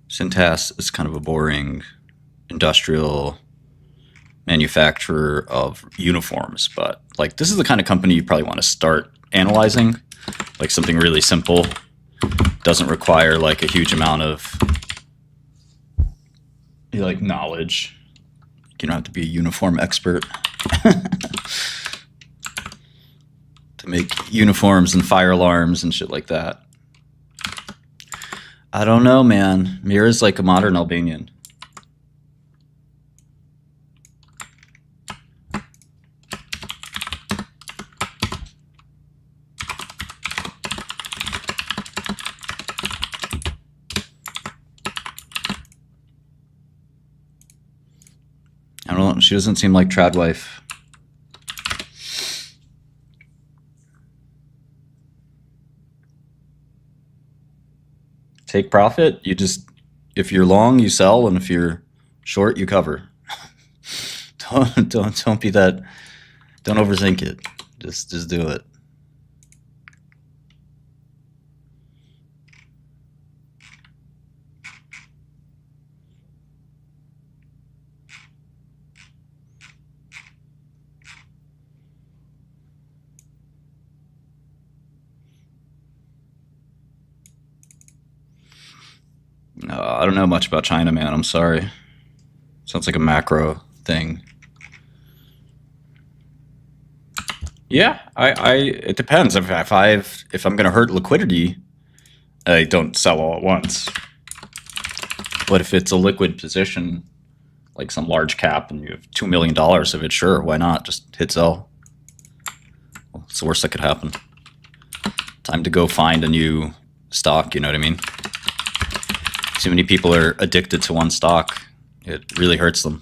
Cintas is kind of a boring industrial manufacturer of uniforms, but like this is the kind of company you probably want to start analyzing, like something really simple, doesn't require like a huge amount of like knowledge. You don't have to be a uniform expert to make uniforms and fire alarms and shit like that. I don't know, man. Mira's like a modern Albanian. I don't know. She doesn't seem like trad wife. Take profit. You just, if you're long, you sell, and if you're short, you cover. Don't be that. Don't overthink it. Just do it. I don't know much about China, man. I'm sorry. Sounds like a macro thing. Yeah, it depends. If I'm going to hurt liquidity, I don't sell all at once. But if it's a liquid position, like some large cap, and you have $2 million of it, sure, why not? Just hit sell. Well, it's the worst that could happen. Time to go find a new stock, you know what I mean? Too many people are addicted to one stock. It really hurts them.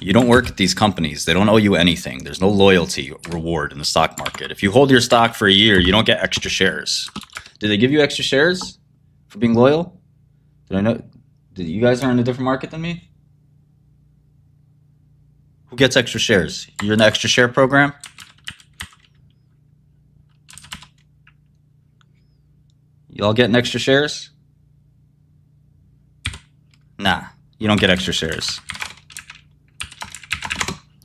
You don't work at these companies. They don't owe you anything. There's no loyalty reward in the stock market. If you hold your stock for a year, you don't get extra shares. Did they give you extra shares for being loyal? Did I know? Did you guys are in a different market than me? Who gets extra shares? You're in the extra share program? Y'all getting extra shares? Nah, you don't get extra shares.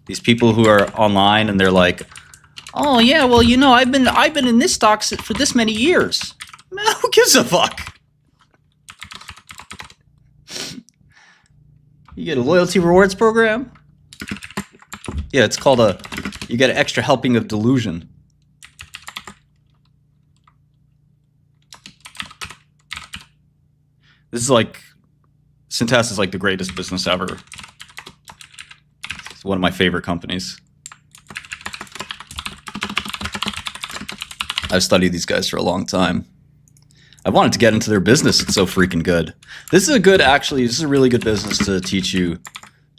These people who are online and they're like, "Oh yeah, well you know I've been in this stock for this many years." Man, who gives a fuck? You get a loyalty rewards program? Yeah, it's called you get an extra helping of delusion. This is like, Cintas is like the greatest business ever. It's one of my favorite companies. I've studied these guys for a long time. I wanted to get into their business. It's so freaking good. This is a really good business to teach you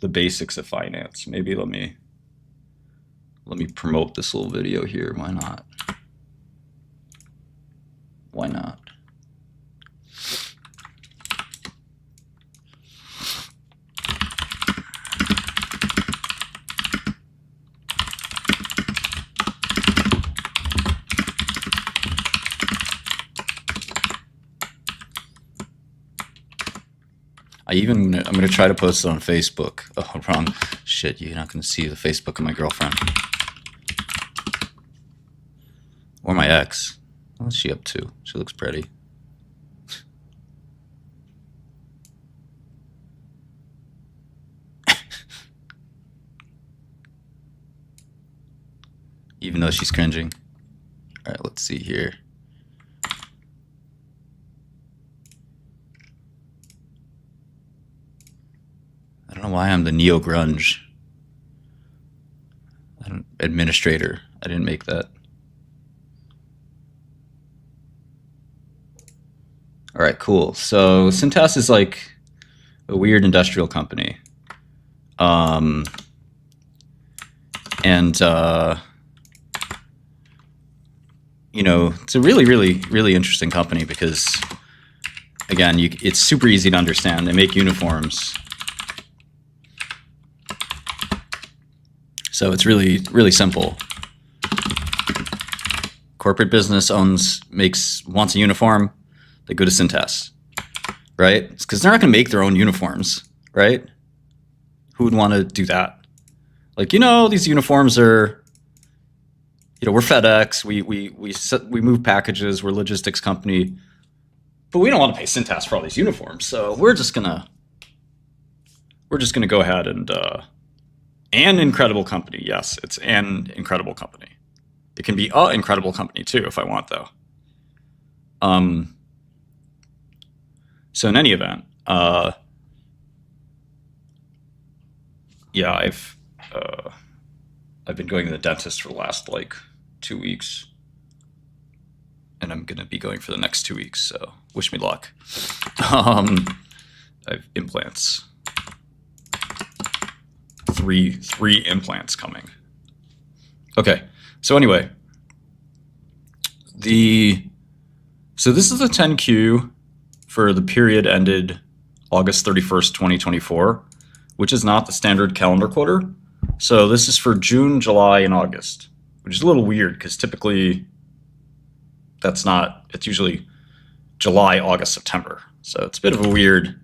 the basics of finance. Maybe let me promote this little video here. Why not? Why not? I'm going to try to post it on Facebook. Oh, wrong. Shit, you're not going to see the Facebook of my girlfriend. Or my ex. What's she up to? She looks pretty. Even though she's cringing. All right, let's see here. I don't know why I'm the neo-grunge administrator. I didn't make that. All right, cool. So Cintas is like a weird industrial company. You know, it's a really, really, really interesting company because, again, it's super easy to understand. They make uniforms. So it's really, really simple. Corporate business wants a uniform. They go to Cintas, right? It's because they're not going to make their own uniforms, right? Who would want to do that? Like, these uniforms are, we're FedEx. We move packages. We're a logistics company, but we don't want to pay Cintas for all these uniforms. So we're just gonna go ahead and an incredible company. Yes, it's an incredible company. It can be an incredible company too, if I want, though. So in any event, yeah, I've been going to the dentist for the last like 2 weeks, and I'm gonna be going for the next 2 weeks. So wish me luck. I have implants. Three implants coming. Okay. So anyway, so this is the 10Q for the period ended August 31st, 2024, which is not the standard calendar quarter. So this is for June, July, and August, which is a little weird because typically it's usually July, August, September. So it's a bit of a weird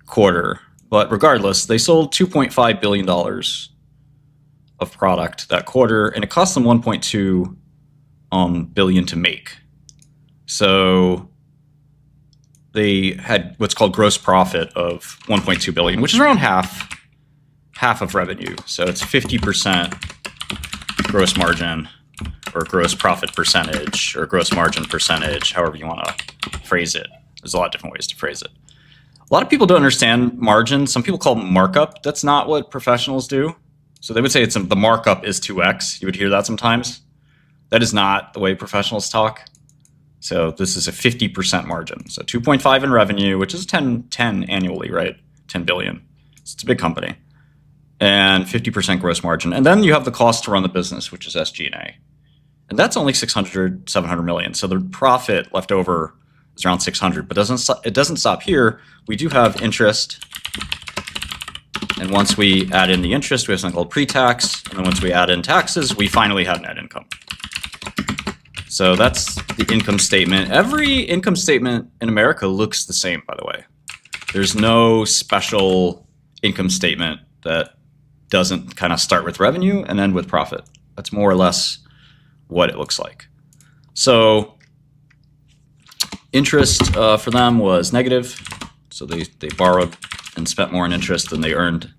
quarter. But regardless, they sold $2.5 billion of product that quarter, and it cost them $1.2 billion to make. So they had what's called gross profit of $1.2 billion, which is around half of revenue. So it's 50% gross margin, or gross profit percentage, or gross margin percentage, however you want to phrase it. There's a lot of different ways to phrase it. A lot of people don't understand margin. Some people call it markup. That's not what professionals do. So they would say the markup is 2x. You would hear that sometimes. That is not the way professionals talk. So this is a 50% margin. So 2.5 in revenue, which is 10 annually, right? 10 billion. So it's a big company. And 50% gross margin. And then you have the cost to run the business, which is SG&A. And that's only 700 million. So the profit left over is around 600, but it doesn't stop here. We do have interest. And once we add in the interest, we have something called pre-tax. And then once we add in taxes, we finally have net income. So that's the income statement. Every income statement in America looks the same, by the way. There's no special income statement that doesn't kind of start with revenue and end with profit. That's more or less what it looks like. So interest for them was negative. So they borrowed and spent more in interest than they earned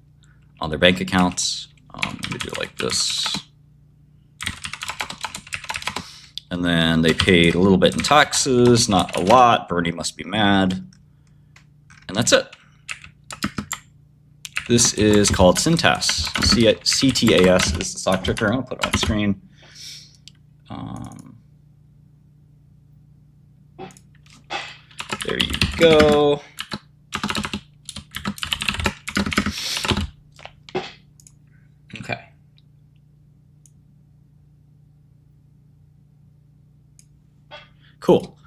on their bank accounts. Let me do it like this. And then they paid a little bit in taxes, not a lot. Bernie must be mad. And that's it. This is called Cintas. CTAS is the stock ticker. I'll put it on the screen. There you go. Okay. Cool.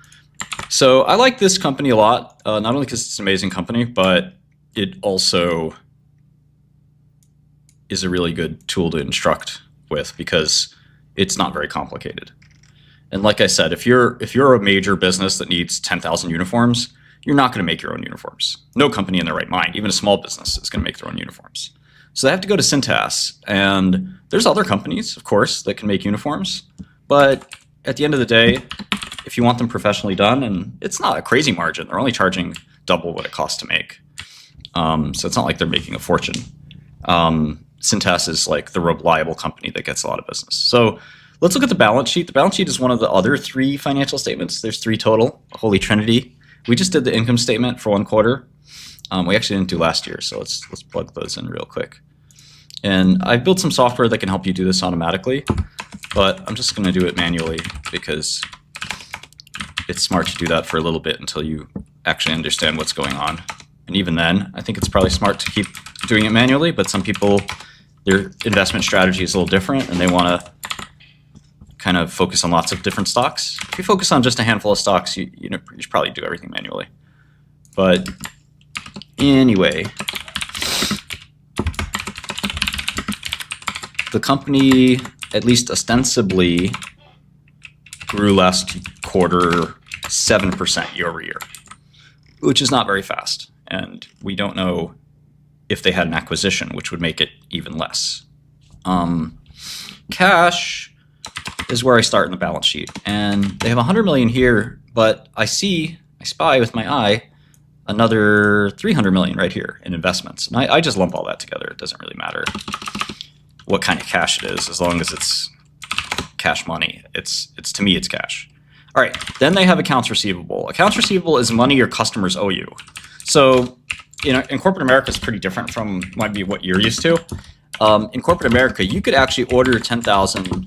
So I like this company a lot, not only because it's an amazing company, but it also is a really good tool to instruct with because it's not very complicated. And like I said, if you're a major business that needs 10,000 uniforms, you're not going to make your own uniforms. No company in their right mind, even a small business, is going to make their own uniforms. So they have to go to Cintas. And there's other companies, of course, that can make uniforms. But at the end of the day, if you want them professionally done, and it's not a crazy margin, they're only charging double what it costs to make. So it's not like they're making a fortune. Cintas is like the reliable company that gets a lot of business. So let's look at the balance sheet. The balance sheet is one of the other three financial statements. There's three total, a holy trinity. We just did the income statement for one quarter. We actually didn't do last year, so let's plug those in real quick. And I've built some software that can help you do this automatically, but I'm just going to do it manually because it's smart to do that for a little bit until you actually understand what's going on. And even then, I think it's probably smart to keep doing it manually, but some people, their investment strategy is a little different and they want to kind of focus on lots of different stocks. If you focus on just a handful of stocks, you should probably do everything manually. But anyway, the company, at least ostensibly, grew last quarter 7% year over year, which is not very fast. And we don't know if they had an acquisition, which would make it even less. Cash is where I start in the balance sheet. And they have 100 million here, but I spy with my eye another 300 million right here in investments. And I just lump all that together. It doesn't really matter what kind of cash it is, as long as it's cash money. It's to me, it's cash. All right, then they have accounts receivable. Accounts receivable is money your customers owe you. So, in corporate America, it's pretty different from might be what you're used to. In corporate America, you could actually order 10,000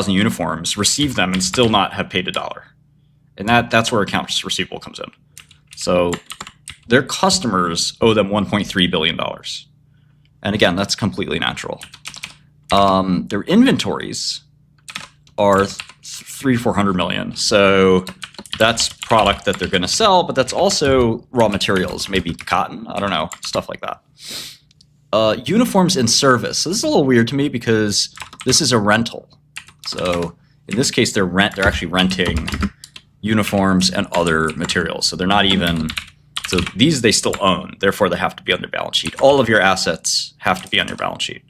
uniforms, receive them, and still not have paid $1. And that's where accounts receivable comes in. So their customers owe them $1.3 billion. And again, that's completely natural. Their inventories are 300-400 million. So that's product that they're going to sell, but that's also raw materials, maybe cotton, I don't know, stuff like that. Uniforms in service. So this is a little weird to me because this is a rental. So in this case, they're actually renting uniforms and other materials. So they're not even, so these they still own, therefore they have to be on their balance sheet. All of your assets have to be on your balance sheet.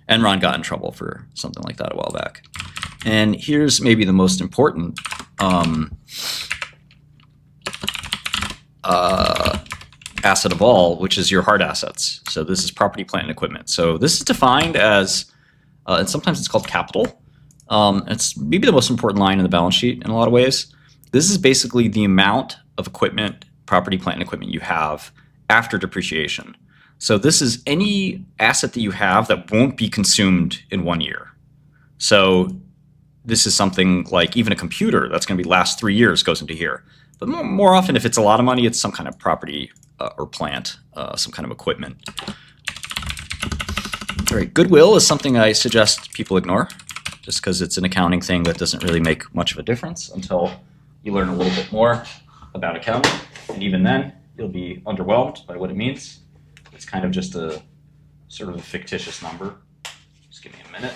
Enron got in trouble for something like that a while back. And here's maybe the most important asset of all, which is your hard assets. So this is property, plant, and equipment. So this is defined as, and sometimes it's called capital. It's maybe the most important line in the balance sheet in a lot of ways. This is basically the amount of equipment, property, plant, and equipment you have after depreciation. So this is any asset that you have that won't be consumed in 1 year. So this is something like even a computer that's going to be last 3 years goes into here. But more often, if it's a lot of money, it's some kind of property or plant, some kind of equipment. All right, goodwill is something I suggest people ignore, just because it's an accounting thing that doesn't really make much of a difference until you learn a little bit more about accounting. And even then, you'll be underwhelmed by what it means. It's kind of just a sort of a fictitious number. Just give me a minute.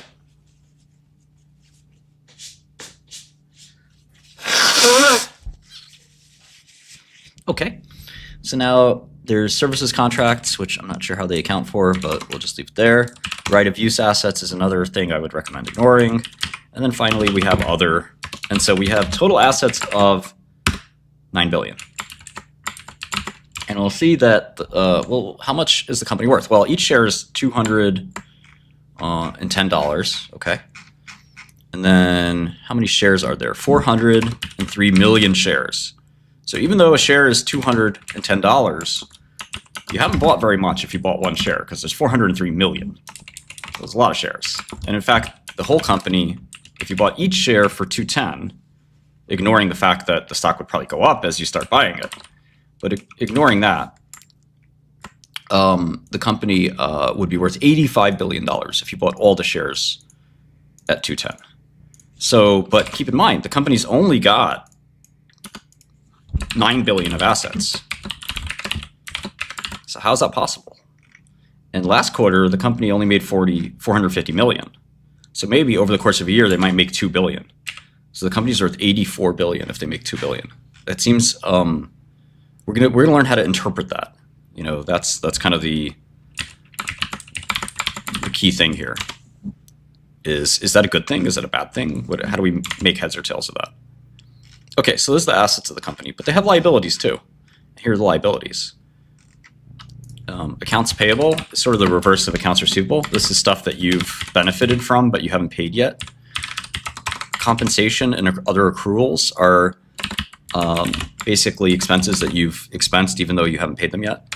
Okay, so now there's services contracts, which I'm not sure how they account for, but we'll just leave it there. Right of use assets is another thing I would recommend ignoring. And then finally, we have other. And so we have total assets of 9 billion. And we'll see that, well, how much is the company worth? Well, each share is $210, okay? And then how many shares are there? 403 million shares. So even though a share is $210, you haven't bought very much if you bought one share, because there's 403 million. So there's a lot of shares. And in fact, the whole company, if you bought each share for 210, ignoring the fact that the stock would probably go up as you start buying it, but ignoring that, the company would be worth $85 billion if you bought all the shares at 210. So, but keep in mind, the company's only got 9 billion of assets. So how's that possible? And last quarter, the company only made 450 million. So maybe over the course of a year, they might make 2 billion. So the company's worth 84 billion if they make 2 billion. That seems, we're gonna learn how to interpret that. You know, that's kind of the key thing here. Is that a good thing? Is that a bad thing? How do we make heads or tails of that? Okay, so those are the assets of the company, but they have liabilities too. Here are the liabilities. Accounts payable is sort of the reverse of accounts receivable. This is stuff that you've benefited from, but you haven't paid yet. Compensation and other accruals are basically expenses that you've expensed even though you haven't paid them yet.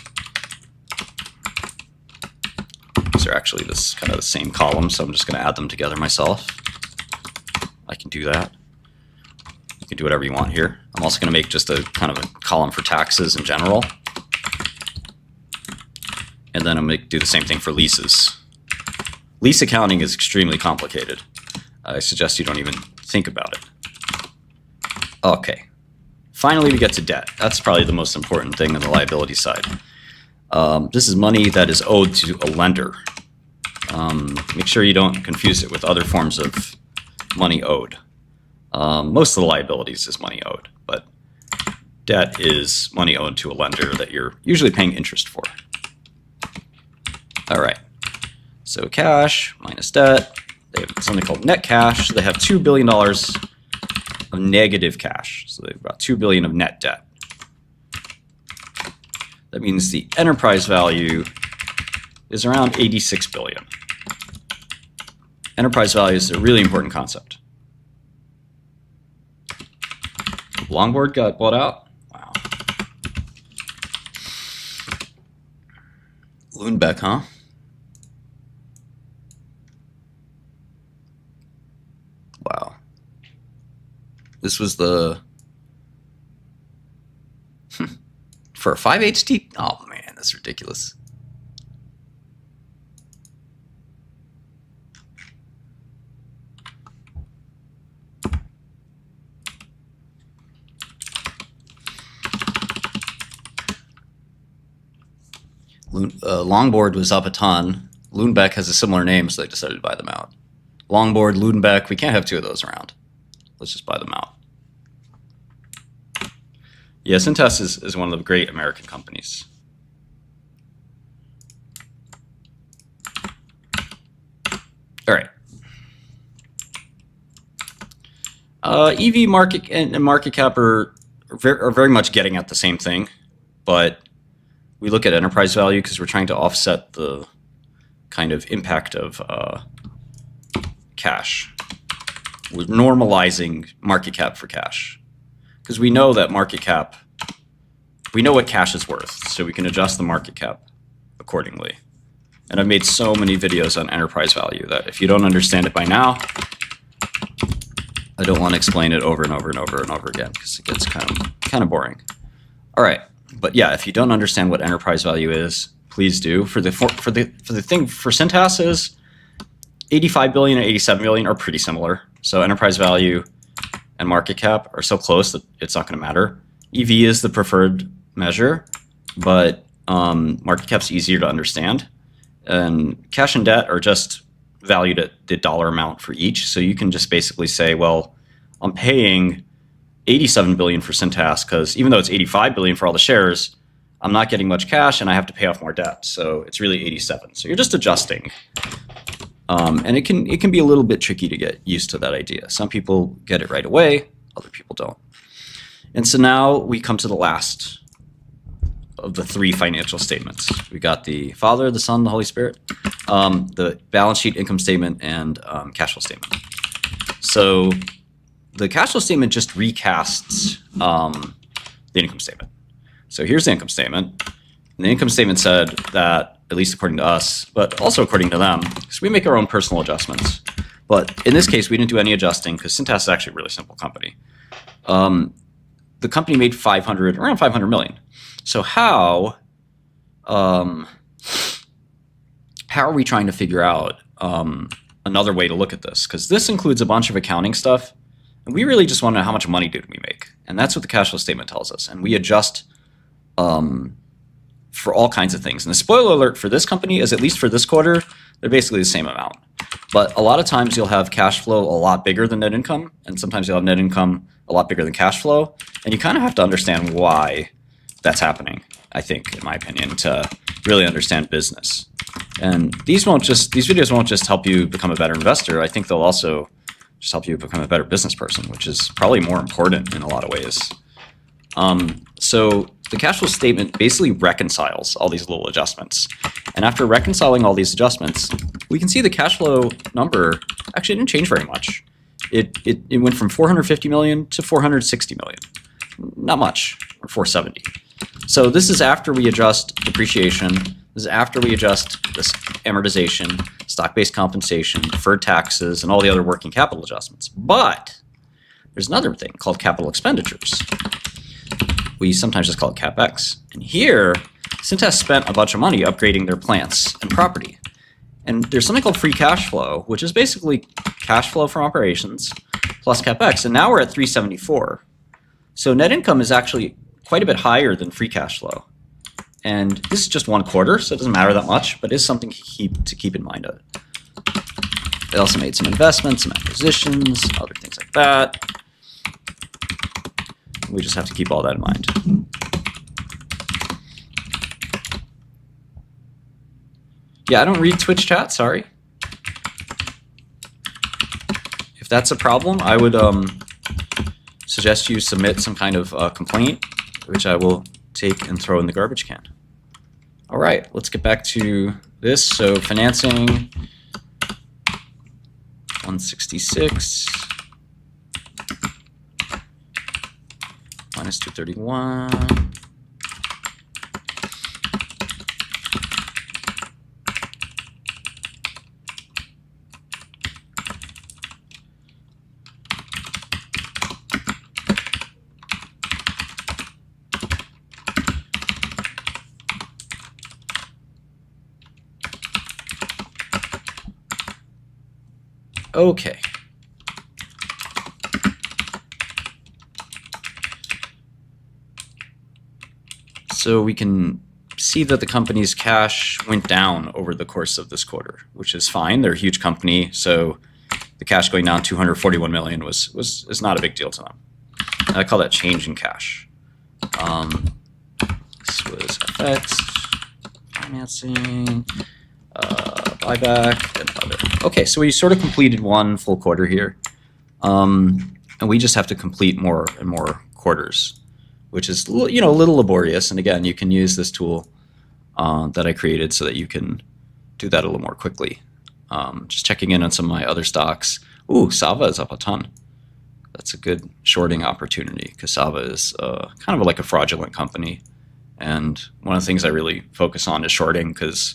These are actually this kind of the same column, so I'm just going to add them together myself. I can do that. You can do whatever you want here. I'm also going to make just a kind of a column for taxes in general. And then I'm going to do the same thing for leases. Lease accounting is extremely complicated. I suggest you don't even think about it. Okay. Finally, we get to debt. That's probably the most important thing on the liability side. This is money that is owed to a lender. Make sure you don't confuse it with other forms of money owed. Most of the liabilities is money owed, but debt is money owed to a lender that you're usually paying interest for. All right, so cash minus debt. They have something called net cash. So they have $2 billion of negative cash. So they've got $2 billion of net debt. That means the enterprise value is around 86 billion. Enterprise value is a really important concept. Longboard got bought out. Wow. Lundbeck, huh? Wow. This was the for a 5HT? Oh man, that's ridiculous. Longboard was up a ton. Lundbeck has a similar name, so they decided to buy them out. Longboard, Lundbeck, we can't have two of those around. Let's just buy them out. Yeah, Cintas is one of the great American companies. All right. EV market and market cap are very much getting at the same thing, but we look at enterprise value because we're trying to offset the kind of impact of cash. We're normalizing market cap for cash because we know that market cap, we know what cash is worth, so we can adjust the market cap accordingly. And I've made so many videos on enterprise value that if you don't understand it by now, I don't want to explain it over and over and over and over again because it gets kind of boring. All right, but yeah, if you don't understand what enterprise value is, please do. For the thing for Cintas is 85 billion and 87 billion are pretty similar. So enterprise value and market cap are so close that it's not going to matter. EV is the preferred measure, but market cap's easier to understand. And cash and debt are just valued at the dollar amount for each. So you can just basically say, well, I'm paying 87 billion for Cintas because even though it's 85 billion for all the shares, I'm not getting much cash and I have to pay off more debt. So it's really 87. So you're just adjusting. And it can be a little bit tricky to get used to that idea. Some people get it right away, other people don't. And so now we come to the last of the three financial statements. We got the Father, the Son, the Holy Spirit, the balance sheet, income statement, and cash flow statement. So the cash flow statement just recasts the income statement. So here's the income statement. And the income statement said that, at least according to us, but also according to them, because we make our own personal adjustments. But in this case, we didn't do any adjusting because Cintas is actually a really simple company. The company made around 500 million. So how are we trying to figure out another way to look at this? Because this includes a bunch of accounting stuff, and we really just want to know how much money did we make, and that's what the cash flow statement tells us. And we adjust for all kinds of things. And the spoiler alert for this company is, at least for this quarter, they're basically the same amount. But a lot of times you'll have cash flow a lot bigger than net income, and sometimes you'll have net income a lot bigger than cash flow. And you kind of have to understand why that's happening, I think, in my opinion, to really understand business. And these videos won't just help you become a better investor. I think they'll also just help you become a better business person, which is probably more important in a lot of ways. So the cash flow statement basically reconciles all these little adjustments. And after reconciling all these adjustments, we can see the cash flow number actually didn't change very much. It went from 450 million to 460 million. Not much, or 470. So this is after we adjust depreciation. This is after we adjust this amortization, stock-based compensation, deferred taxes, and all the other working capital adjustments. But there's another thing called capital expenditures. We sometimes just call it CapEx. And here, Cintas spent a bunch of money upgrading their plants and property. And there's something called free cash flow, which is basically cash flow from operations plus CapEx. And now we're at 374. So net income is actually quite a bit higher than free cash flow. And this is just one quarter, so it doesn't matter that much, but it's something to keep in mind. They also made some investments, some acquisitions, other things like that. We just have to keep all that in mind. Yeah, I don't read Twitch chat, sorry. If that's a problem, I would suggest you submit some kind of complaint, which I will take and throw in the garbage can. All right, let's get back to this. So financing, 166 minus 231. Okay. So we can see that the company's cash went down over the course of this quarter, which is fine. They're a huge company, so the cash going down 241 million is not a big deal to them. And I call that change in cash. This was FX, financing, buyback, and other. Okay, so we sort of completed one full quarter here. And we just have to complete more and more quarters, which is, you know, a little laborious. And again, you can use this tool that I created so that you can do that a little more quickly. Just checking in on some of my other stocks. Ooh, Sava is up a ton. That's a good shorting opportunity because Sava is kind of like a fraudulent company. And one of the things I really focus on is shorting because,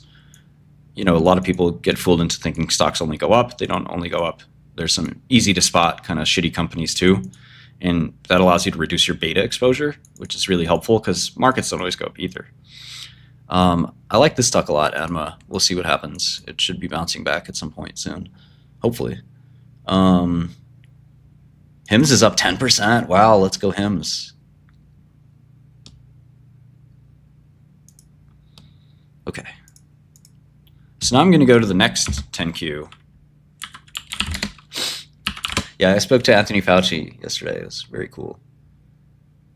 you know, a lot of people get fooled into thinking stocks only go up. They don't only go up. There's some easy to spot kind of shitty companies too. And that allows you to reduce your beta exposure, which is really helpful because markets don't always go up either. I like this stock a lot, Adma. We'll see what happens. It should be bouncing back at some point soon, hopefully. HIMS is up 10%. Wow, let's go HIMS. Okay. So now I'm going to go to the next 10Q. Yeah, I spoke to Anthony Fauci yesterday. It was very cool.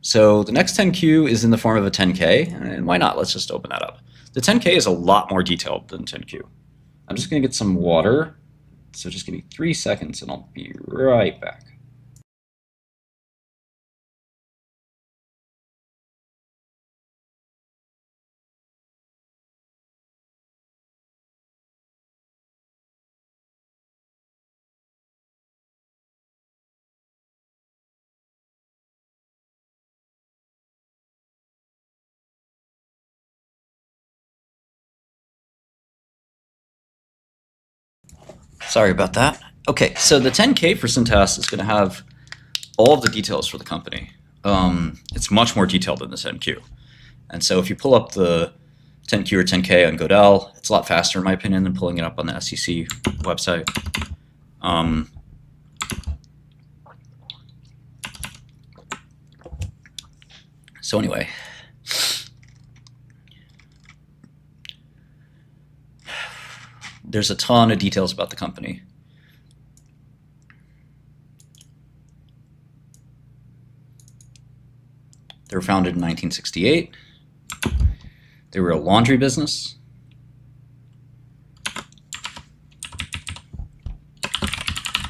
So the next 10Q is in the form of a 10K, and why not? Let's just open that up. The 10K is a lot more detailed than 10Q. I'm just going to get some water. So just give me 3 seconds, and I'll be right back. Sorry about that. Okay, so the 10K for Cintas is going to have all of the details for the company. It's much more detailed than the 10Q. And so if you pull up the 10Q or 10K on Godel, it's a lot faster, in my opinion, than pulling it up on the SEC website. So anyway, there's a ton of details about the company. They were founded in 1968. They were a laundry business.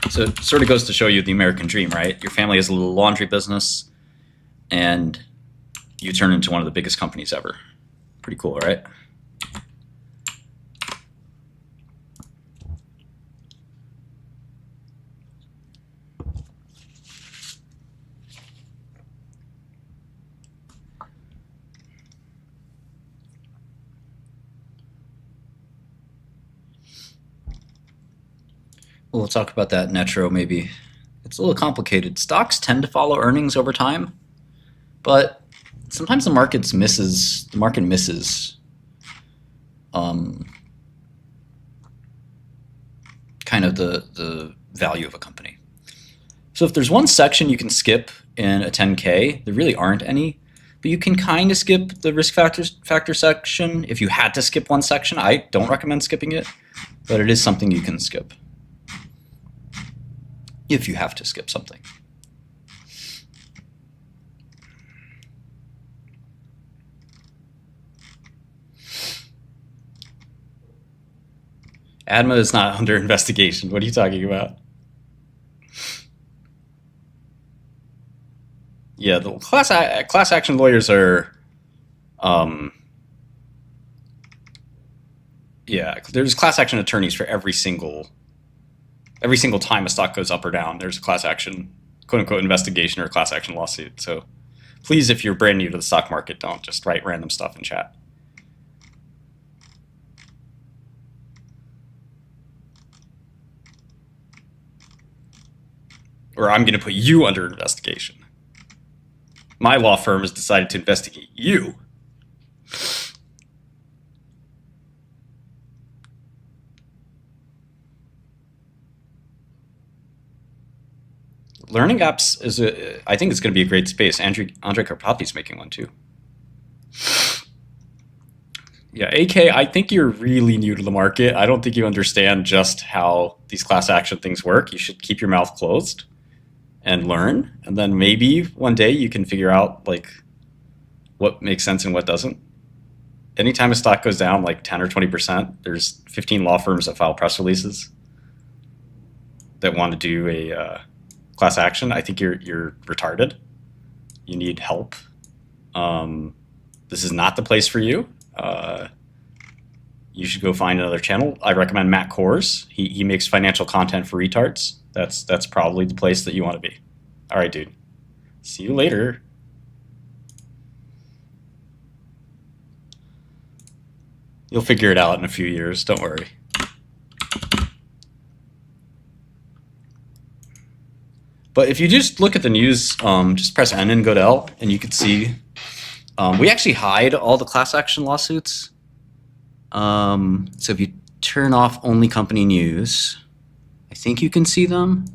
So it sort of goes to show you the American dream, right? Your family has a little laundry business, and you turn into one of the biggest companies ever. Pretty cool, right? We'll talk about that Netro maybe. It's a little complicated. Stocks tend to follow earnings over time, but sometimes the market misses kind of the value of a company. So if there's one section you can skip in a 10K, there really aren't any, but you can kind of skip the risk factor section if you had to skip one section. I don't recommend skipping it, but it is something you can skip if you have to skip something. ADMA is not under investigation. What are you talking about? Yeah, the class action lawyers are, yeah, there's class action attorneys for every single time a stock goes up or down. There's a class action, quote unquote, investigation or a class action lawsuit. So please, if you're brand new to the stock market, don't just write random stuff in chat. Or I'm going to put you under investigation. My law firm has decided to investigate you. Learning apps is I think it's going to be a great space. Andre Karpathy's making one too. Yeah, AK, I think you're really new to the market. I don't think you understand just how these class action things work. You should keep your mouth closed and learn, and then maybe one day you can figure out like what makes sense and what doesn't. Anytime a stock goes down like 10 or 20%, there's 15 law firms that file press releases that want to do a class action. I think you're retarded. You need help. This is not the place for you. You should go find another channel. I recommend Matt Kors. He makes financial content for retards. That's probably the place that you want to be. All right, dude. See you later. You'll figure it out in a few years. Don't worry. But if you just look at the news, just press N and go to L, and you can see we actually hide all the class action lawsuits. So if you turn off only company news, I think you can see them.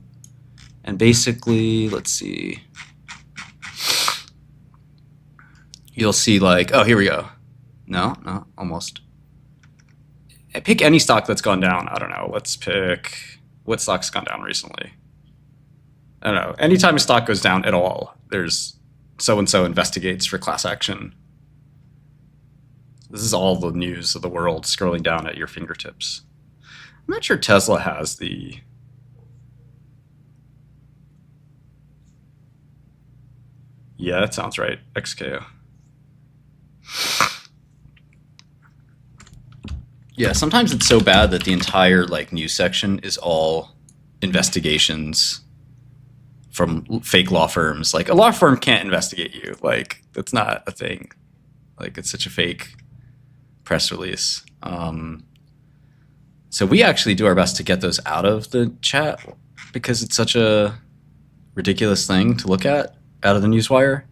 And basically, let's see. You'll see like, oh, here we go. No, almost. Pick any stock that's gone down. I don't know. Let's pick what stock's gone down recently. I don't know. Anytime a stock goes down at all, there's so-and-so investigates for class action. This is all the news of the world scrolling down at your fingertips. I'm not sure Tesla has the... Yeah, that sounds right. XKO. Yeah, sometimes it's so bad that the entire like news section is all investigations from fake law firms. Like a law firm can't investigate you. Like that's not a thing. Like it's such a fake press release. So we actually do our best to get those out of the chat because it's such a ridiculous thing to look at out of the newswire.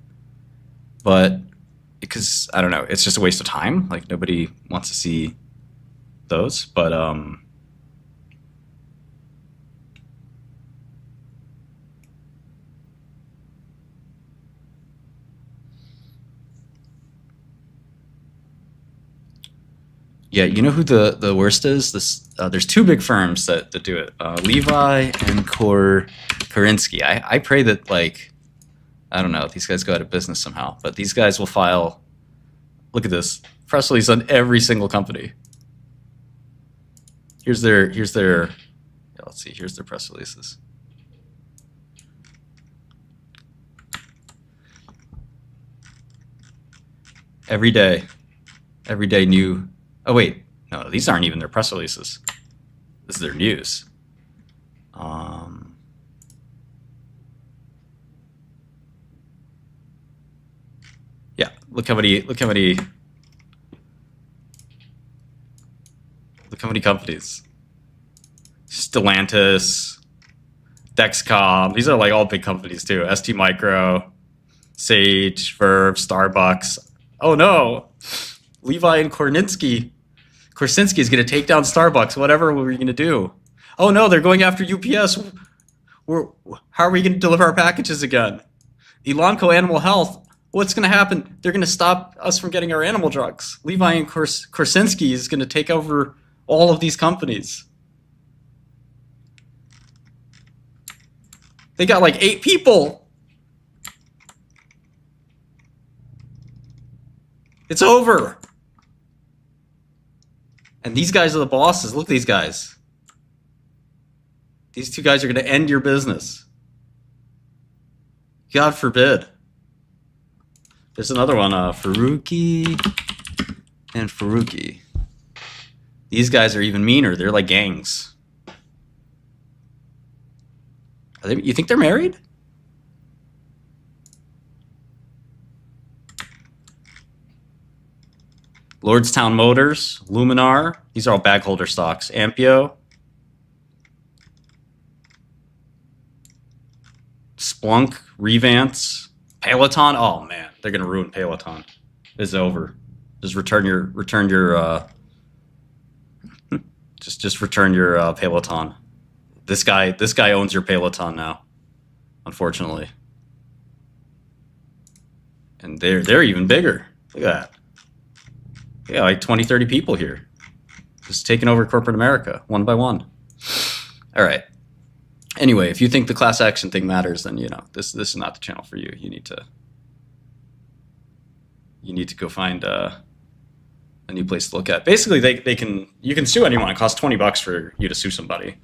But because I don't know, it's just a waste of time. Like nobody wants to see those, but yeah, you know who the worst is? This there's two big firms that do it, Levi and Korinsky. I pray that like I don't know, these guys go out of business somehow, but these guys will file. Look at this press release on every single company. Here's their yeah, let's see, here's their press releases. Every day new. Oh wait, no, these aren't even their press releases. This is their news. Yeah, look how many companies. Stellantis, Dexcom. These are like all big companies too. ST Micro, Sage, Verve, Starbucks. Oh no, Levi and Korsinski is going to take down Starbucks. Whatever were we going to do? Oh no, they're going after UPS. How are we going to deliver our packages again? Elanco Animal Health. What's going to happen? They're going to stop us from getting our animal drugs. Levi and Korsinski is going to take over all of these companies. They got like 8 people. It's over. And these guys are the bosses. Look at these guys. These two guys are going to end your business. God forbid. There's another one, Faruqi and Faruqi. These guys are even meaner. They're like gangs. You think they're married? Lordstown Motors, Luminar. These are all bag holder stocks. Ampio. Splunk, Revance, Peloton. Oh man, they're gonna ruin Peloton. It's over. Just return your just return your Peloton. This guy owns your Peloton now, unfortunately. And they're even bigger. Look at that. Yeah, like 20, 30 people here. Just taking over corporate America, one by one. All right. Anyway, if you think the class action thing matters, then this is not the channel for you. You need to go find a new place to look at. Basically, you can sue anyone. It costs $20 for you to sue somebody,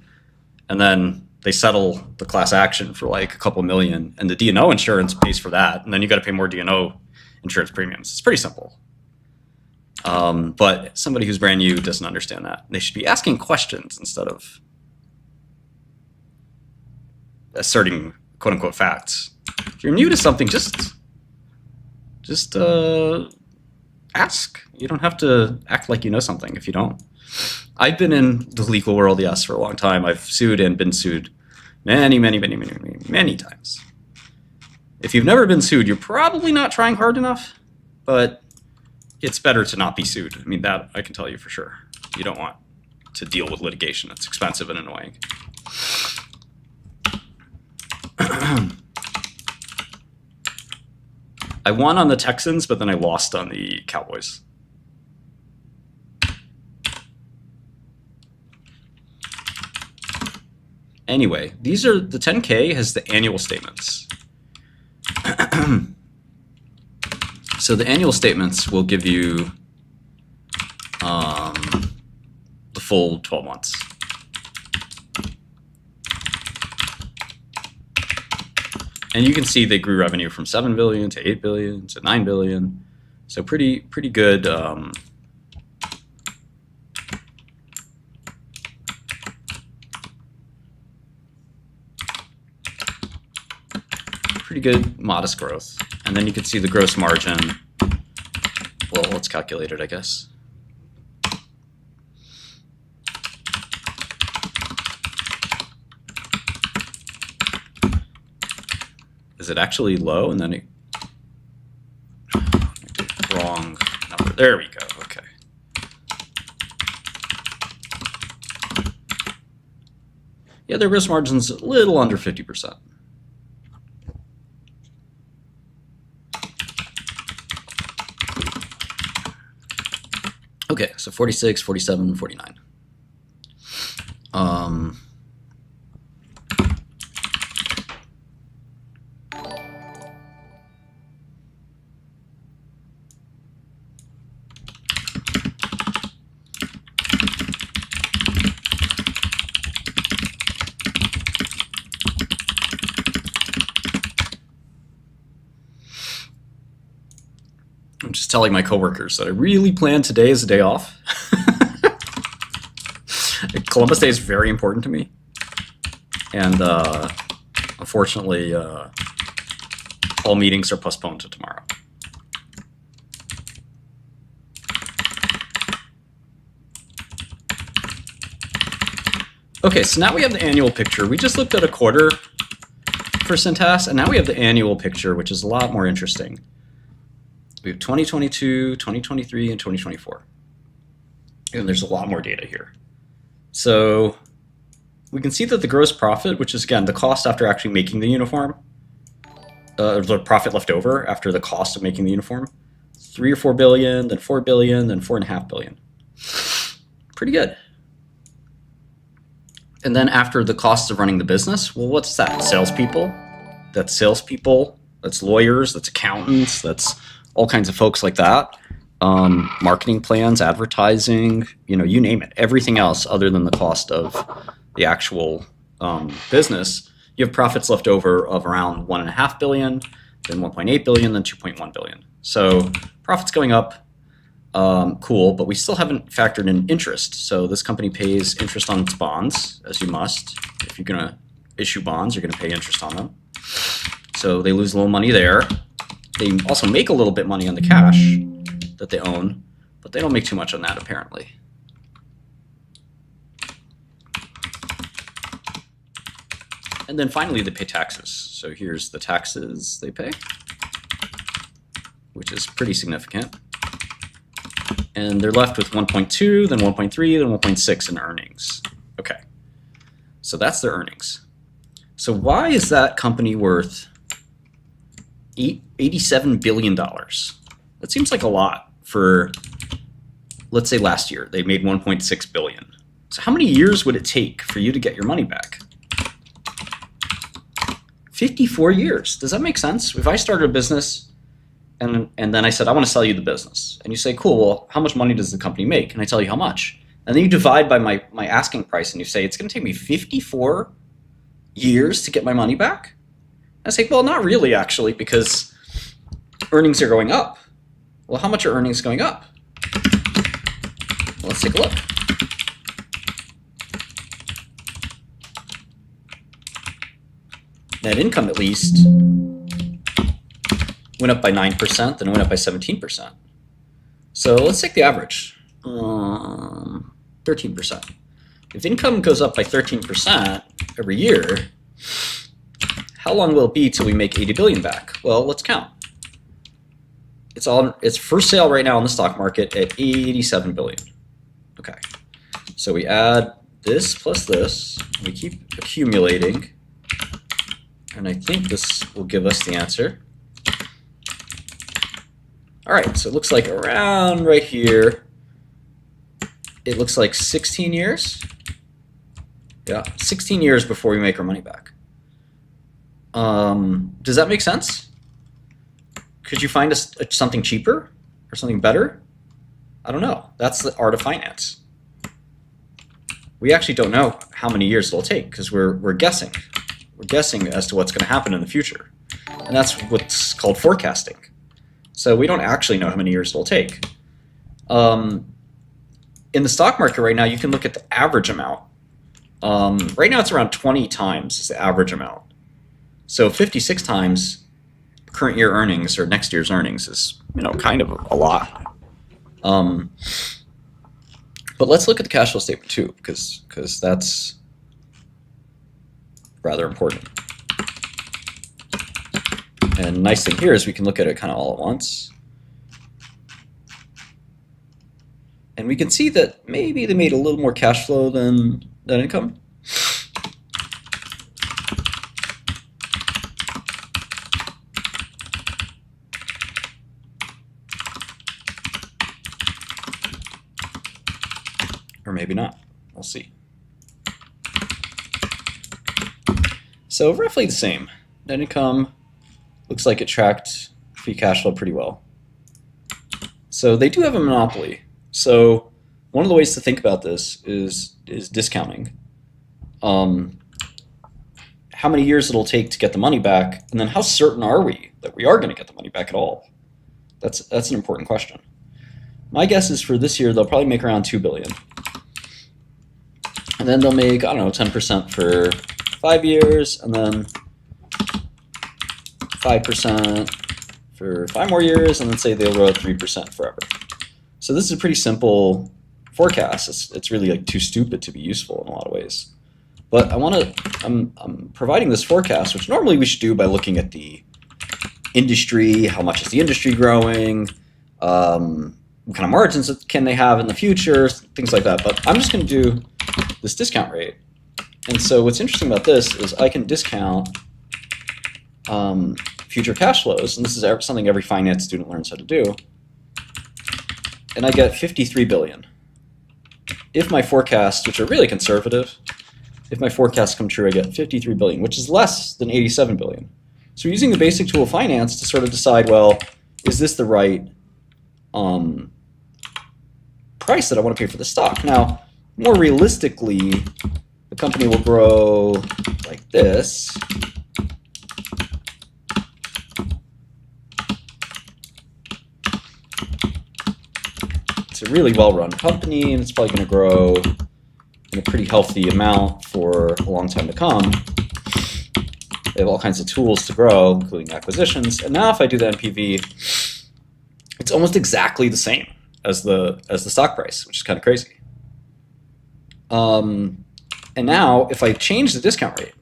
and then they settle the class action for like a couple million, and the D&O insurance pays for that, and then you got to pay more D&O insurance premiums. It's pretty simple. But somebody who's brand new doesn't understand that. They should be asking questions instead of asserting quote unquote facts. If you're new to something, just ask. You don't have to act like you know something if you don't. I've been in the legal world, yes, for a long time. I've sued and been sued many times. If you've never been sued, you're probably not trying hard enough, but it's better to not be sued. I mean, that I can tell you for sure. You don't want to deal with litigation. It's expensive and annoying. I won on the Texans, but then I lost on the Cowboys. Anyway, these are the 10K has the annual statements. So the annual statements will give you the full 12 months. And you can see they grew revenue from 7 billion to 8 billion to 9 billion. So pretty good. Pretty good modest growth. And then you can see the gross margin. Well, let's calculate it, I guess. Is it actually low? And then it wrong number. There we go. Okay. Yeah, their gross margin's a little under 50%. Okay, so 46, 47, 49. I'm just telling my coworkers that I really plan today as a day off. Columbus Day is very important to me. And unfortunately, all meetings are postponed to tomorrow. Okay, so now we have the annual picture. We just looked at a quarter for Cintas, and now we have the annual picture, which is a lot more interesting. We have 2022, 2023, and 2024. And there's a lot more data here. So we can see that the gross profit, which is, again, the cost after actually making the uniform, the profit left over after the cost of making the uniform, 3 or 4 billion, then 4 billion, then 4.5 billion. Pretty good. And then after the cost of running the business, well, what's that? Salespeople. That's salespeople. That's lawyers. That's accountants. That's all kinds of folks like that. marketing plans, advertising, you name it, everything else other than the cost of the actual business, you have profits left over of around 1.5 billion, then 1.8 billion, then 2.1 billion. So profits going up, cool, but we still haven't factored in interest. So this company pays interest on its bonds, as you must. If you're going to issue bonds, you're going to pay interest on them. So they lose a little money there. They also make a little bit money on the cash that they own, but they don't make too much on that apparently. And then finally they pay taxes. So here's the taxes they pay, which is pretty significant. And they're left with 1.2, then 1.3, then 1.6 in earnings. Okay, so that's their earnings. So why is that company worth $87 billion? That seems like a lot for, let's say last year, they made 1.6 billion. So how many years would it take for you to get your money back? 54 years. Does that make sense? If I started a business and then I said, I want to sell you the business, and you say, cool, well, how much money does the company make? And I tell you how much. And then you divide by my asking price and you say, it's going to take me 54 years to get my money back? I say, well, not really, actually, because earnings are going up. Well, how much are earnings going up? Well, let's take a look. Net income, at least, went up by 9%, then it went up by 17%. So let's take the average, 13%. If income goes up by 13% every year, how long will it be till we make 80 billion back? Well, let's count. It's for sale right now in the stock market at 87 billion. Okay, so we add this plus this, we keep accumulating, and I think this will give us the answer. All right, so it looks like around right here, it looks like 16 years. Yeah, 16 years before we make our money back. Does that make sense? Could you find something cheaper or something better? I don't know. That's the art of finance. We actually don't know how many years it'll take because we're guessing. We're guessing as to what's going to happen in the future. And that's what's called forecasting. So we don't actually know how many years it'll take. In the stock market right now, you can look at the average amount. Right now it's around 20 times is the average amount. So 56 times current year earnings or next year's earnings is, kind of a lot. But let's look at the cash flow statement too, because that's rather important. And nice thing here is we can look at it kind of all at once. And we can see that maybe they made a little more cash flow than income. Or maybe not. We'll see. So roughly the same. Net income looks like it tracked free cash flow pretty well. So they do have a monopoly. So one of the ways to think about this is discounting. How many years it'll take to get the money back, and then how certain are we that we are going to get the money back at all? That's an important question. My guess is for this year they'll probably make around 2 billion. And then they'll make, I don't know, 10% for 5 years, and then 5% for 5 more years, and then say they'll grow at 3% forever. So this is a pretty simple forecast. It's really like too stupid to be useful in a lot of ways. But I'm providing this forecast, which normally we should do by looking at the industry, how much is the industry growing, what kind of margins can they have in the future, things like that. But I'm just going to do this discount rate. And so what's interesting about this is I can discount future cash flows, and this is something every finance student learns how to do. And I get 53 billion. If my forecasts, which are really conservative, if my forecasts come true, I get 53 billion, which is less than 87 billion. So we're using the basic tool of finance to sort of decide, well, is this the right price that I want to pay for the stock. Now, more realistically, the company will grow like this. It's a really well-run company, and it's probably going to grow in a pretty healthy amount for a long time to come. They have all kinds of tools to grow, including acquisitions. And now if I do the NPV, it's almost exactly the same as the stock price, which is kind of crazy. And now if I change the discount rate,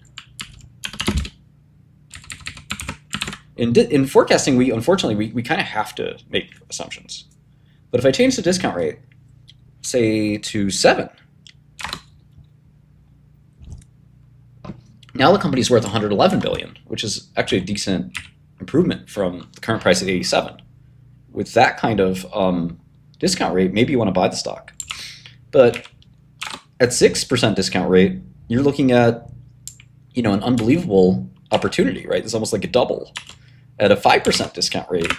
in forecasting, unfortunately we kind of have to make assumptions. But if I change the discount rate, say to 7, now the company's worth 111 billion, which is actually a decent improvement from the current price at 87. With that kind of discount rate, maybe you want to buy the stock. But at 6% discount rate, you're looking at, an unbelievable opportunity, right? It's almost like a double. At a 5% discount rate,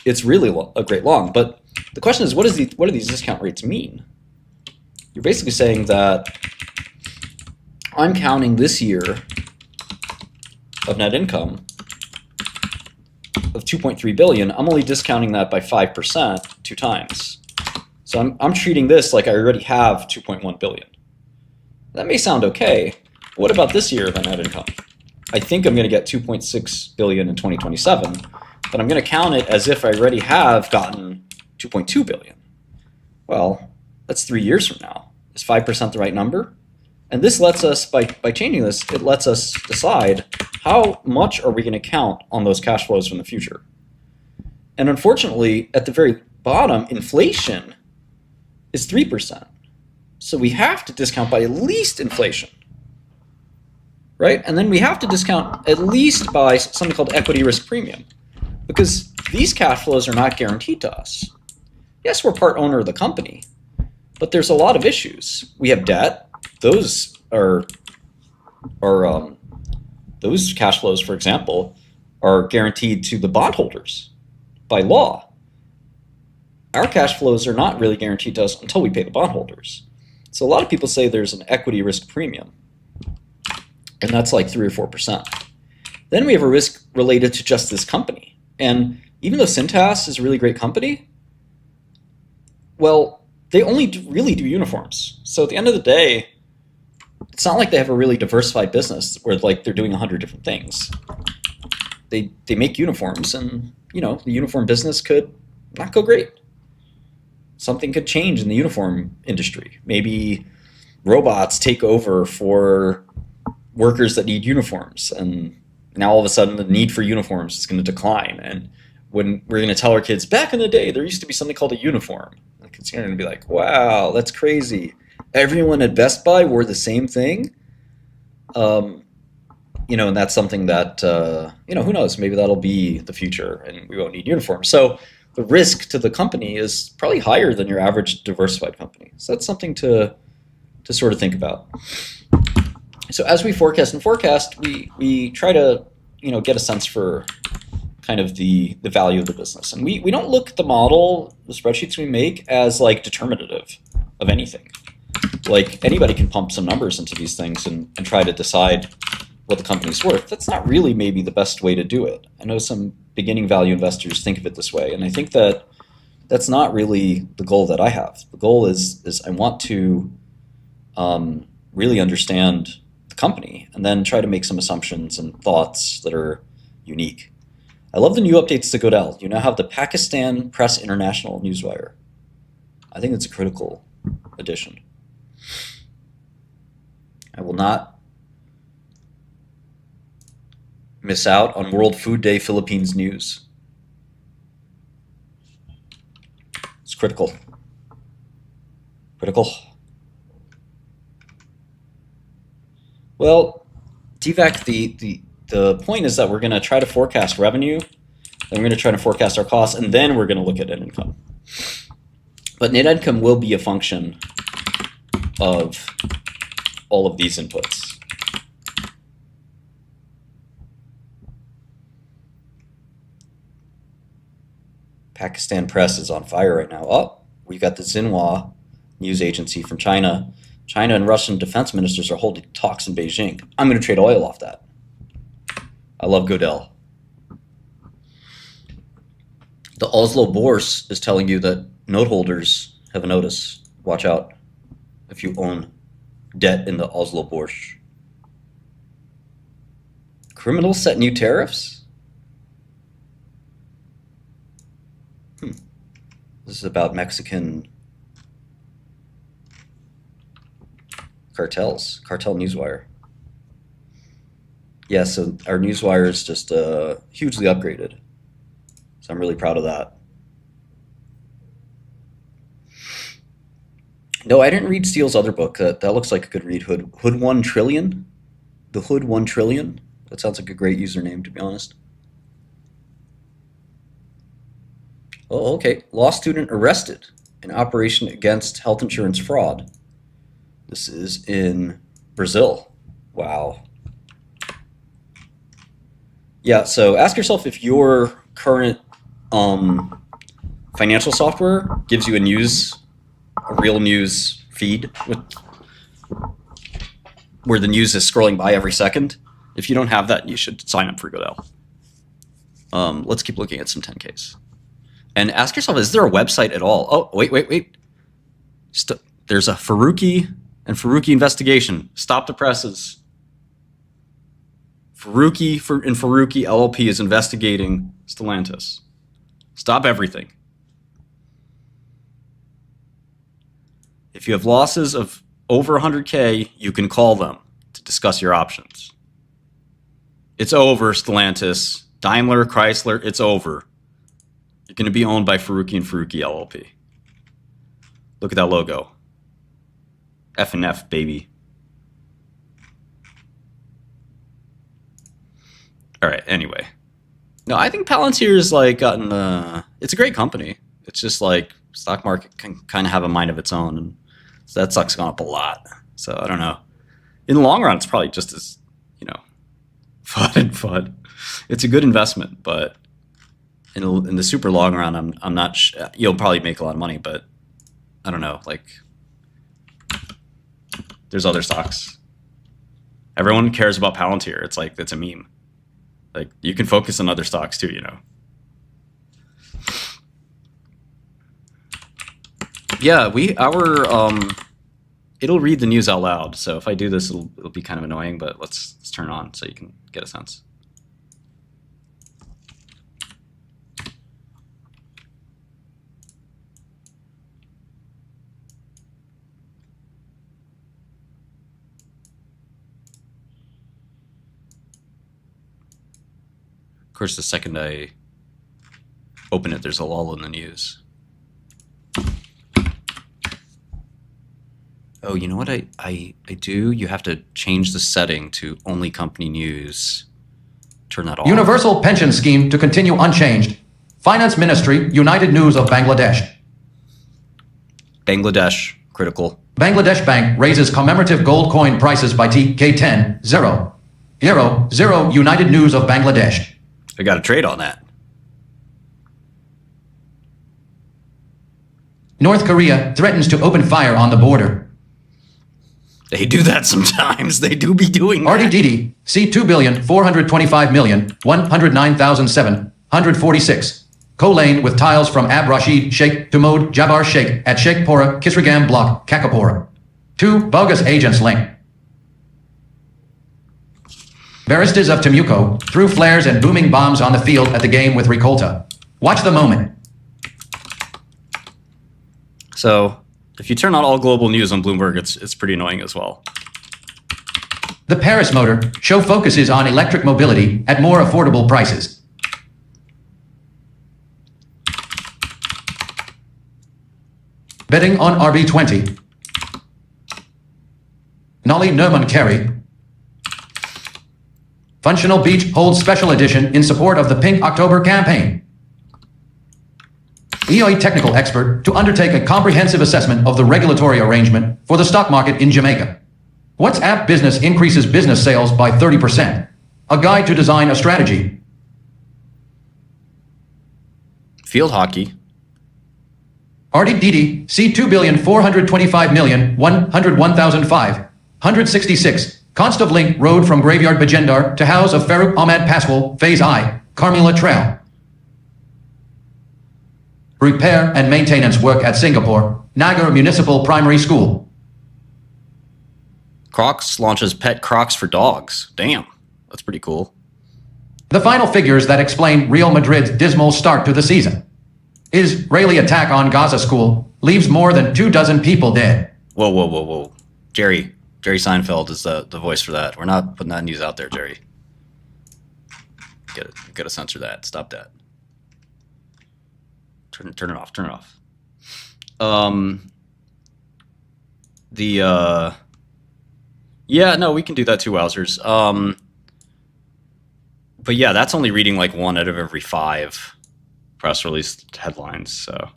it's really a great long. But the question is, what do these discount rates mean? You're basically saying that I'm counting this year of net income of 2.3 billion. I'm only discounting that by 5% 2 times. So I'm treating this like I already have 2.1 billion. That may sound okay, but what about this year of net income? I think I'm going to get 2.6 billion in 2027, but I'm going to count it as if I already have gotten 2.2 billion. Well, that's 3 years from now. Is 5% the right number? And this lets us, by changing this, it lets us decide how much are we going to count on those cash flows from the future. And unfortunately, at the very bottom, inflation is 3%. So we have to discount by at least inflation, right? And then we have to discount at least by something called equity risk premium, because these cash flows are not guaranteed to us. Yes, we're part owner of the company, but there's a lot of issues. We have debt. Those are those cash flows, for example, are guaranteed to the bondholders by law. Our cash flows are not really guaranteed to us until we pay the bondholders. So a lot of people say there's an equity risk premium, and that's like 3 or 4%. Then we have a risk related to just this company. And even though Cintas is a really great company, well, they only really do uniforms. So at the end of the day, it's not like they have a really diversified business where like they're doing 100 different things. They make uniforms, and the uniform business could not go great. Something could change in the uniform industry. Maybe robots take over for workers that need uniforms, and now all of a sudden the need for uniforms is going to decline. And when we're going to tell our kids, back in the day, there used to be something called a uniform, the kids are going to be like, wow, that's crazy. Everyone at Best Buy wore the same thing. And that's something that, who knows, maybe that'll be the future and we won't need uniforms. So the risk to the company is probably higher than your average diversified company. So that's something to sort of think about. So as we forecast, we try to, get a sense for kind of the value of the business. And we don't look at the model, the spreadsheets we make, as like determinative of anything. Like anybody can pump some numbers into these things and try to decide what the company's worth. That's not really maybe the best way to do it. I know some beginning value investors think of it this way, and I think that that's not really the goal that I have. The goal is I want to really understand the company and then try to make some assumptions and thoughts that are unique. I love the new updates to Godel. You now have the Pakistan Press International newswire. I think it's a critical addition. I will not miss out on World Food Day Philippines news. It's critical. Critical. Well, DVAC, the point is that we're going to try to forecast revenue, then we're going to try to forecast our costs, and then we're going to look at net income. But net income will be a function of all of these inputs. Pakistan press is on fire right now. Oh, we got the Xinhua news agency from China. China and Russian defense ministers are holding talks in Beijing. I'm going to trade oil off that. I love Godel. The Oslo Bourse is telling you that note holders have a notice. Watch out if you own debt in the Oslo Bourse. Criminals set new tariffs? This is about Mexican cartels, Cartel Newswire. Yeah, so our Newswire is just hugely upgraded. So I'm really proud of that. No, I didn't read Steele's other book. That looks like a good read. Hood 1 Trillion? The Hood 1 Trillion? That sounds like a great username, to be honest. Oh, okay. Law student arrested in operation against health insurance fraud. This is in Brazil. Wow. Yeah, so ask yourself if your current financial software gives you a real news feed where the news is scrolling by every second. If you don't have that, you should sign up for Godel. Let's keep looking at some 10Ks. And ask yourself, is there a website at all? Oh, wait. There's a Faruqi and Faruqi investigation. Stop the presses. Faruqi LLP is investigating Stellantis. Stop everything. If you have losses of over 100K, you can call them to discuss your options. It's over, Stellantis. Daimler, Chrysler, it's over. You're going to be owned by Faruqi and Faruqi LLP. Look at that logo. F&F, baby. All right, anyway. No, I think Palantir's like gotten it's a great company. It's just like stock market can kind of have a mind of its own, and so that stock's gone up a lot. So I don't know. In the long run, it's probably just as, FUD. It's a good investment, but in the super long run, I'm not. You'll probably make a lot of money, but I don't know. Like, there's other stocks. Everyone cares about Palantir. It's like it's a meme. Like, you can focus on other stocks too, Yeah, it'll read the news out loud. So if I do this, it'll be kind of annoying, but let's turn it on so you can get a sense. Of course, the second I open it, there's a lull in the news. Oh, you know what I do? You have to change the setting to only company news. Turn that off. Universal pension scheme to continue unchanged. Finance Ministry, United News of Bangladesh. Bangladesh, critical. Bangladesh Bank raises commemorative gold coin prices by TK10, 0. Euro, 0, United News of Bangladesh. I got a trade on that. North Korea threatens to open fire on the border. They do that sometimes. They do be doing that. RDDD, C2,425,109,746. Co-lane with tiles from Ab Rashid Sheikh to Mod Jabbar Sheikh at Sheikhpura, Kisragam Block, Kakapura. 2 bogus agents link. Baristas of Temuco threw flares and booming bombs on the field at the game with Ricolta. Watch the moment. So if you turn on all global news on Bloomberg, it's pretty annoying as well. The Paris Motor Show focuses on electric mobility at more affordable prices. Betting on RB20. Nolly Nerman Kerry. Functional Beach holds special edition in support of the Pink October campaign. EOE technical expert to undertake a comprehensive assessment of the regulatory arrangement for the stock market in Jamaica. WhatsApp Business increases business sales by 30%. A guide to design a strategy. Field hockey. RDDD C2,425,101,566. Const of Link Road from Graveyard Bajendar to House of Farouk Ahmad Paswal, Phase I, Carmila Trail. Repair and maintenance work at Singapore, Nagar Municipal Primary School. Crocs launches pet Crocs for dogs. Damn, that's pretty cool. The final figures that explain Real Madrid's dismal start to the season. Israeli attack on Gaza school leaves more than 24 people dead. Whoa, whoa, whoa, whoa. Jerry Seinfeld is the voice for that. We're not putting that news out there, Jerry. Gotta censor that. Stop that. Turn it off. Turn it off. Yeah, no, we can do that too, Wowzers. But yeah, that's only reading like 1 out of every 5 press release headlines, so.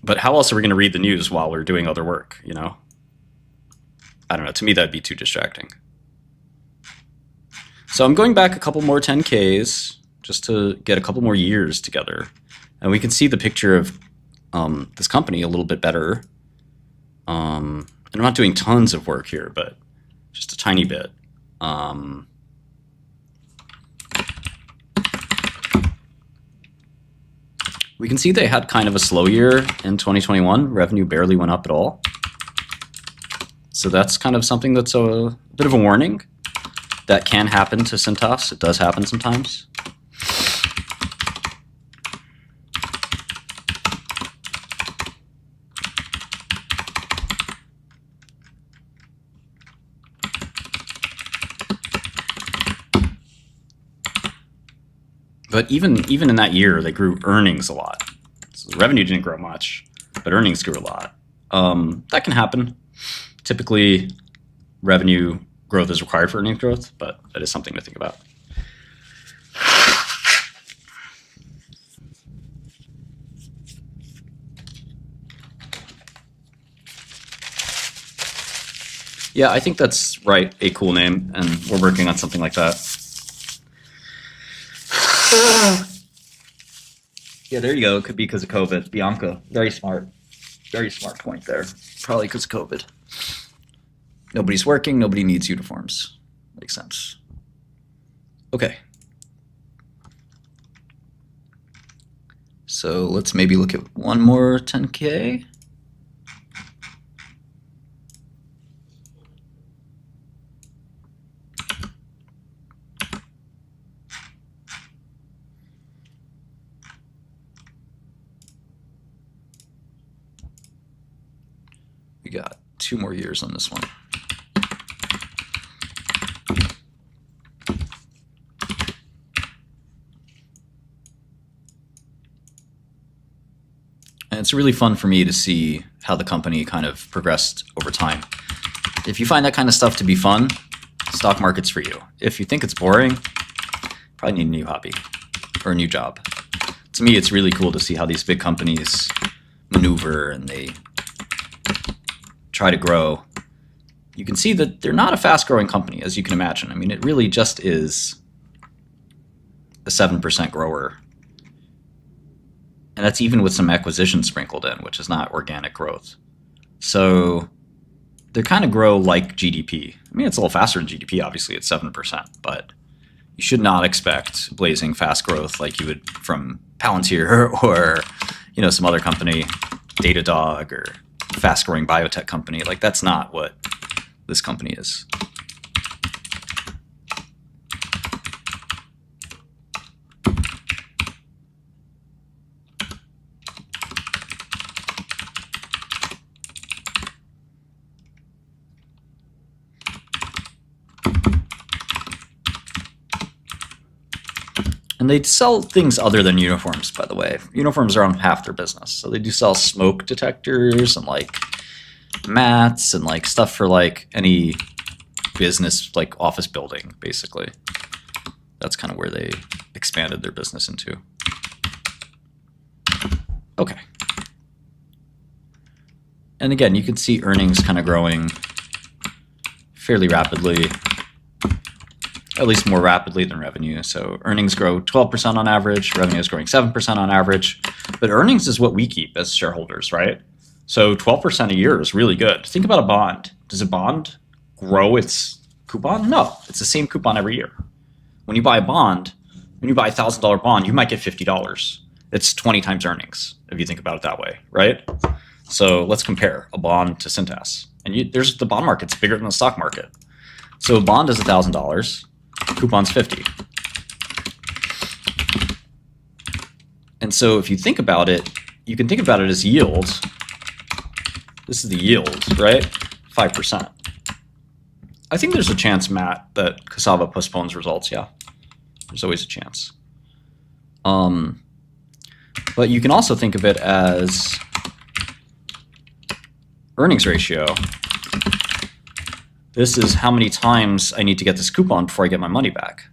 But how else are we going to read the news while we're doing other work, you know? I don't know. To me, that'd be too distracting. So I'm going back a couple more 10Ks just to get a couple more years together. And we can see the picture of this company a little bit better. And I'm not doing tons of work here, but just a tiny bit. We can see they had kind of a slow year in 2021. Revenue barely went up at all. So that's kind of something that's a bit of a warning. That can happen to Cintas. It does happen sometimes. But even in that year, they grew earnings a lot. So the revenue didn't grow much, but earnings grew a lot. That can happen. Typically, revenue growth is required for earnings growth, but that is something to think about. Yeah, I think that's right, a cool name, and we're working on something like that. Yeah, there you go. It could be because of COVID. Bianca, very smart point there. Probably because of COVID. Nobody's working. Nobody needs uniforms. Makes sense. Okay. So let's maybe look at one more 10K. We got 2 more years on this one. And it's really fun for me to see how the company kind of progressed over time. If you find that kind of stuff to be fun, stock market's for you. If you think it's boring, probably need a new hobby or a new job. To me, it's really cool to see how these big companies maneuver and they try to grow. You can see that they're not a fast-growing company, as you can imagine. I mean, it really just is a 7% grower. And that's even with some acquisitions sprinkled in, which is not organic growth. So they kind of grow like GDP. I mean, it's a little faster than GDP, obviously, it's 7%, but you should not expect blazing fast growth like you would from Palantir or, you know, some other company, Datadog or fast-growing biotech company. Like, that's not what this company is. And they sell things other than uniforms, by the way. Uniforms are on half their business. So they do sell smoke detectors and like mats and like stuff for like any business, like office building, basically. That's kind of where they expanded their business into. Okay. And again, you can see earnings kind of growing fairly rapidly. at least more rapidly than revenue. So earnings grow 12% on average, revenue is growing 7% on average. But earnings is what we keep as shareholders, right? So 12% a year is really good. Think about a bond. Does a bond grow its coupon? No, it's the same coupon every year. When you buy a bond, when you buy a $1,000 bond, you might get $50. It's 20 times earnings, if you think about it that way, right? So let's compare a bond to Cintas. And there's the bond market's bigger than the stock market. So a bond is $1,000, coupon's 50. And so if you think about it, you can think about it as yield. This is the yield, right? 5%. I think there's a chance, Matt, that Cassava postpones results. Yeah, there's always a chance. But you can also think of it as earnings ratio. This is how many times I need to get this coupon before I get my money back.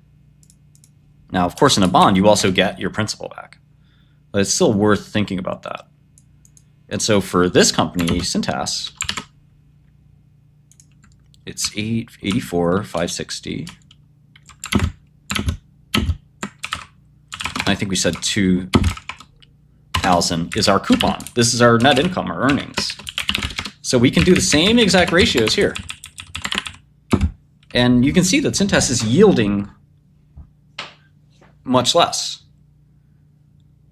Now, of course, in a bond, you also get your principal back. But it's still worth thinking about that. And so for this company, Cintas, it's 84, 560. I think we said 2,000 is our coupon. This is our net income, our earnings. So we can do the same exact ratios here. And you can see that Cintas is yielding much less.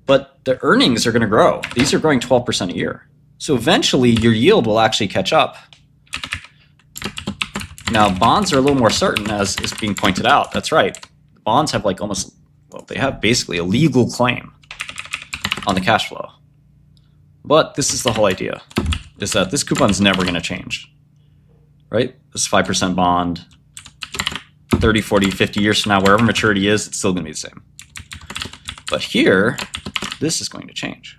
But the earnings are going to grow. These are growing 12% a year. So eventually your yield will actually catch up. Now, bonds are a little more certain, as is being pointed out. That's right. Bonds have like almost, well, they have basically a legal claim on the cash flow. But this is the whole idea, is that this coupon is never going to change, right? This 5% bond, 30, 40, 50 years from now, wherever maturity is, it's still going to be the same. But here, this is going to change.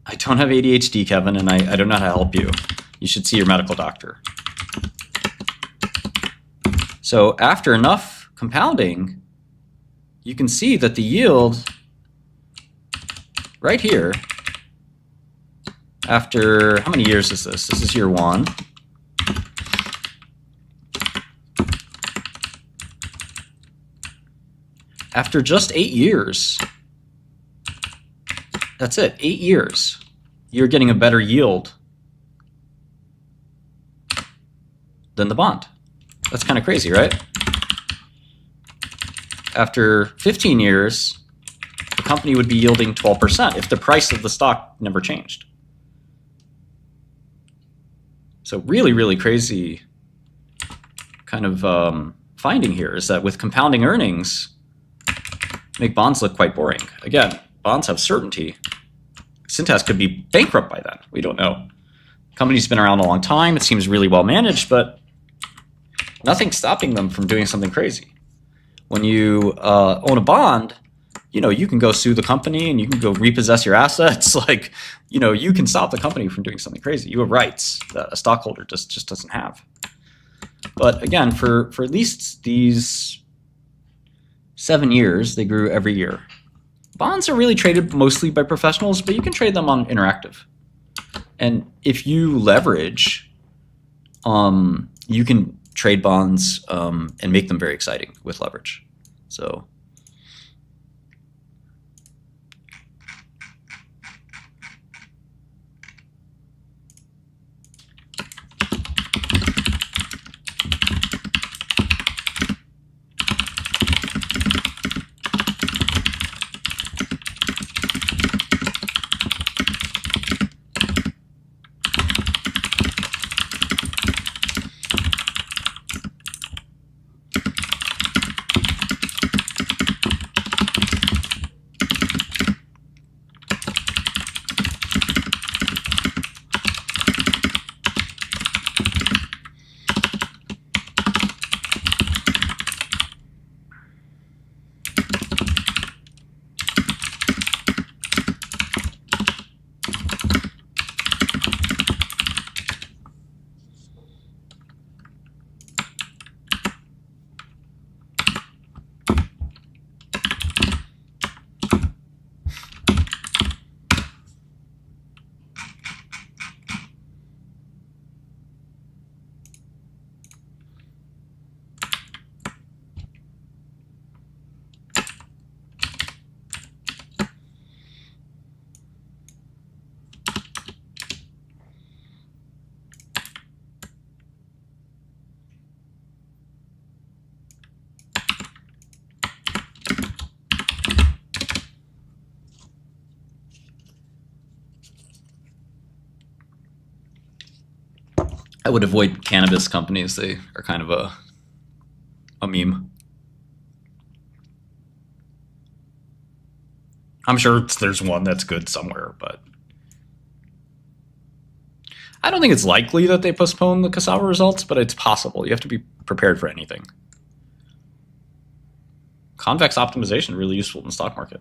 I don't have ADHD, Kevin, and I don't know how to help you. You should see your medical doctor. So after enough compounding, you can see that the yield right here, after, how many years is this? This is year 1. After just 8 years, that's it, 8 years, you're getting a better yield than the bond. That's kind of crazy, right? After 15 years, the company would be yielding 12% if the price of the stock never changed. So really, really crazy kind of finding here is that with compounding earnings, make bonds look quite boring. Again, bonds have certainty. Cintas could be bankrupt by then. We don't know. The company's been around a long time. It seems really well managed, but nothing's stopping them from doing something crazy. When you own a bond, you know, you can go sue the company and you can go repossess your assets. Like, you know, you can stop the company from doing something crazy. You have rights that a stockholder just doesn't have. But again, for at least these 7 years, they grew every year. Bonds are really traded mostly by professionals, but you can trade them on Interactive. And if you leverage, you can trade bonds and make them very exciting with leverage. So I would avoid cannabis companies. They are kind of a meme. I'm sure there's one that's good somewhere, but I don't think it's likely that they postpone the cassava results, but it's possible. You have to be prepared for anything. Convex optimization, really useful in the stock market.